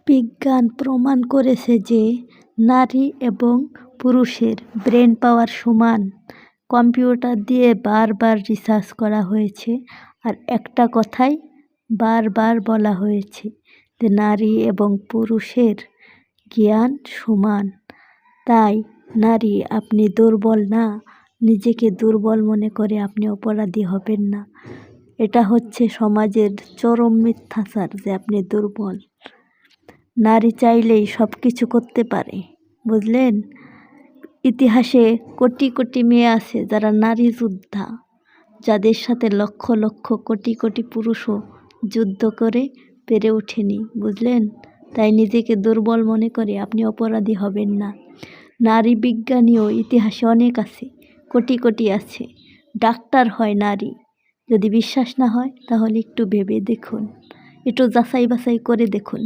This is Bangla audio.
বিজ্ঞান প্রমাণ করেছে যে নারী এবং পুরুষের ব্রেন পাওয়ার সমান। কম্পিউটার দিয়ে বারবার রিসার্চ করা হয়েছে, আর একটা কথাই বারবার বলা হয়েছে যে নারী এবং পুরুষের জ্ঞান সমান। তাই নারী, আপনি দুর্বল না, নিজেকে দুর্বল মনে করে আপনি অপরাধী হবেন না। এটা হচ্ছে সমাজের চরম মিথ্যাচার যে আপনি দুর্বল। নারী চাইলেই সব কিছু করতে পারে, বুঝলেন? ইতিহাসে কোটি কোটি মেয়ে আছে যারা নারী যোদ্ধা, যাদের সাথে লক্ষ লক্ষ কোটি কোটি পুরুষও যুদ্ধ করে পেরে ওঠেনি, বুঝলেন? তাই নিজেকে দুর্বল মনে করে আপনি অপরাধী হবেন না। নারী বিজ্ঞানীও ইতিহাসে অনেক আছে, কোটি কোটি আছে। ডাক্তার হয় নারী। যদি বিশ্বাস না হয় তাহলে একটু ভেবে দেখুন, একটু যাচাই বাছাই করে দেখুন।